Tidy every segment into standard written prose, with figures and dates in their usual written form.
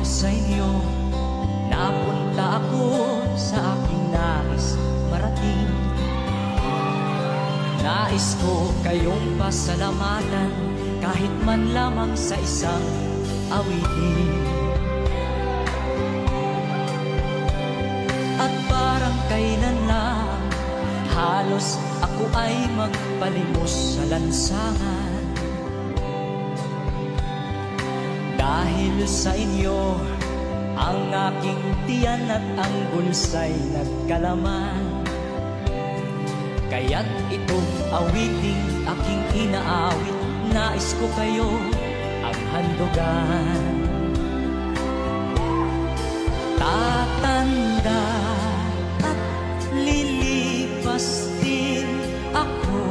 sa inyo, napunta ako sa aking nais marating. Nais ko kayong pasalamatan kahit man lamang sa isang awitin. At parang kailan lang, halos ako ay magpalimos sa lansangan. Dahil sa inyo, ang aking tiyan at ang bulsa'y nagkalaman. Kaya't itong awiting aking inaawit, nais ko kayo ang handugan. Tatanda at lilipas din ako,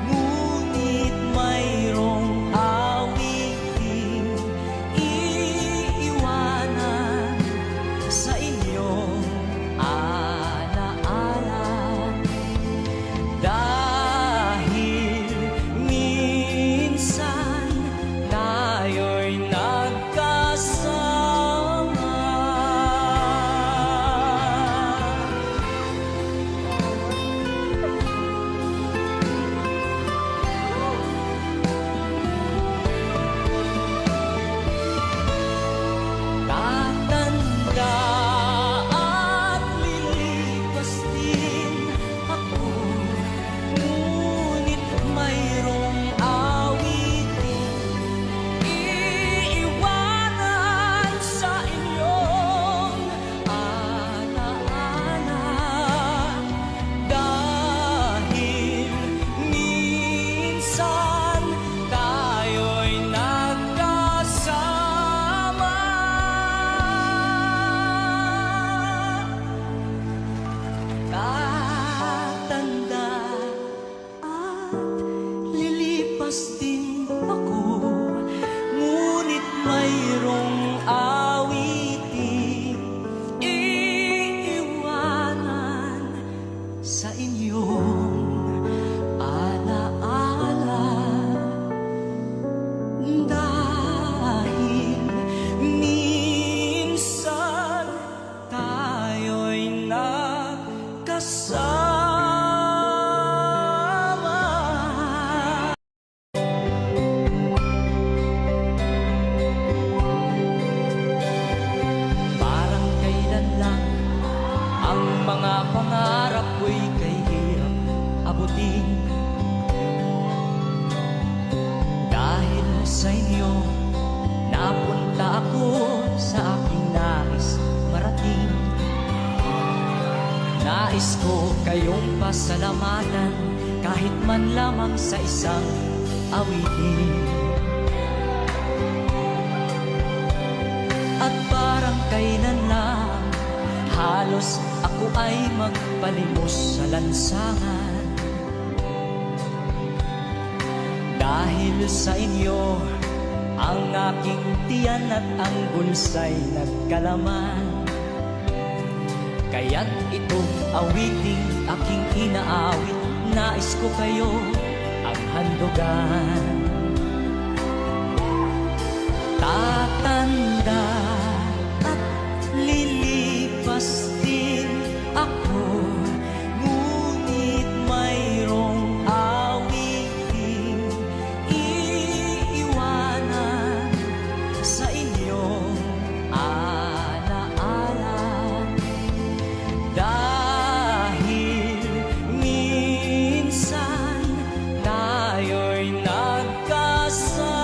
ngunit mayroong awiting iiwanan sa inyong alaala. Dahil minsan tayo'y nagkasama. Tatanda at lilipas din ako, ngunit mayroong awiting iiwanan sa inyong alaala. Dahil minsan tayo'y nagkasama. Tatanda at lilipas din ako, ngunit mayroong awiting iiwanan sa inyong alaala. Dahil minsan tayo'y nagkasama. Parang kailan lang ang mga pangarap ko'y kahirap abutin. Dahil sa inyo, napunta ako sa aking nais marating. Nais ko kayong pasalamatan kahit man lamang sa isang awitin. At parang kailan lang, halos ako ay magpalimos sa lansangan. Dahil sa inyo, ang aking tiyan at ang bulsa'y nagkalaman. Kaya't itong awiting aking inaawit, nais ko kayo ang handugan. Tatanda at lilipas din ako, ngunit mayroong awiting iiwanan sa inyong alaala. Dahil minsan tayo'y nagkasama.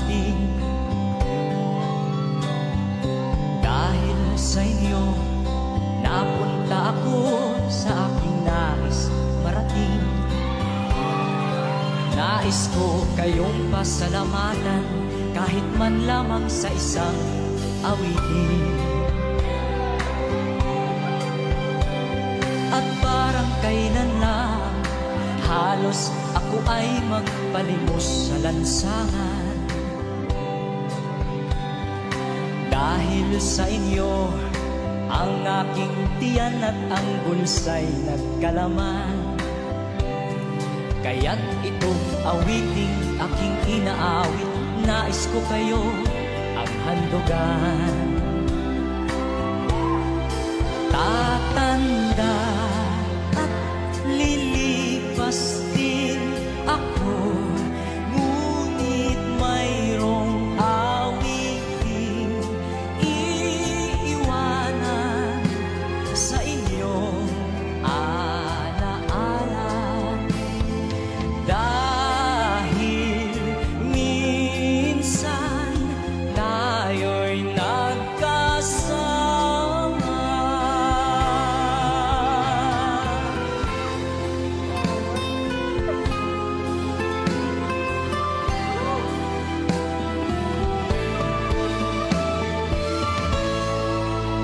abutin. Dahil sa inyo, napunta ako sa aking nais marating. Nais ko kayong pasalamatan kahit man lamang sa isang awitin. At parang kailan lang halos ako ay magpalimos sa lansangan. Dahil sa inyo, ang aking tiyan at ang bulsa'y nagkalaman. Kaya't itong awiting aking inaawit, nais ko kayo ang handugan. Tatanda at lilipas din ako, ngunit mayroong awiting iiwanan sa inyong alaala. Dahil minsan tayo'y nagkasama.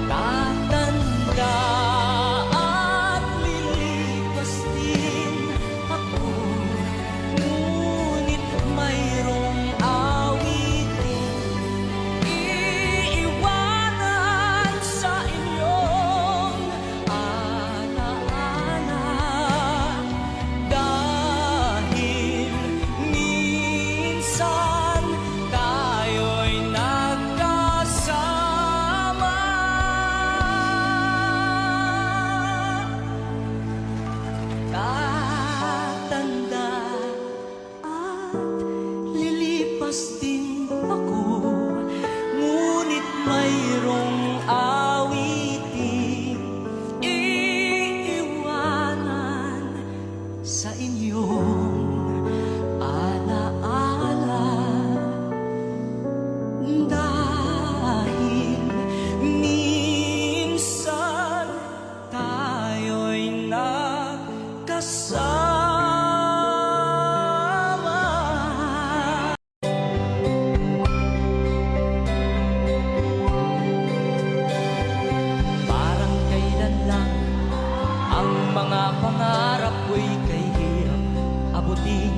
Tatanda at lilipas din ako, ngunit mayroong awiting iiwanan sa inyong alaala. Dahil minsan tayo'y nagkasama. Tatanda at lilipas din ako, ngunit mayroong awiting iiwanan sa inyong alaala. Dahil minsan tayo'y nagkasama. Parang kailan lang ang mga pangarap ko'y kay hirap abutin.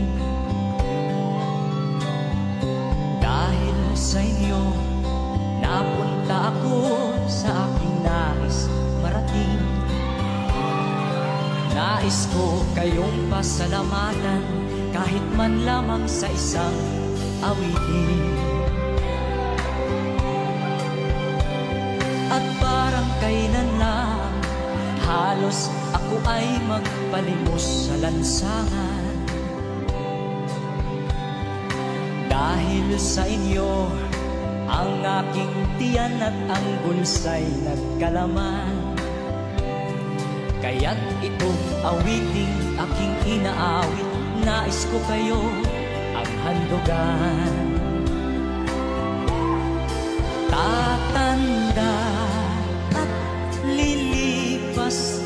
Dahil sa inyo, napunta ako sa aking nais marating. Nais ko kayong pasalamatan kahit man lamang sa isang awitin. At parang kailan lang halos ako ay magpalimos sa lansangan. Dahil sa inyo, ang aking tiyan at ang bulsa'y nagkalaman. Kaya't itong awiting aking inaawit, nais ko kayo ang handugan. Tatanda at lilipas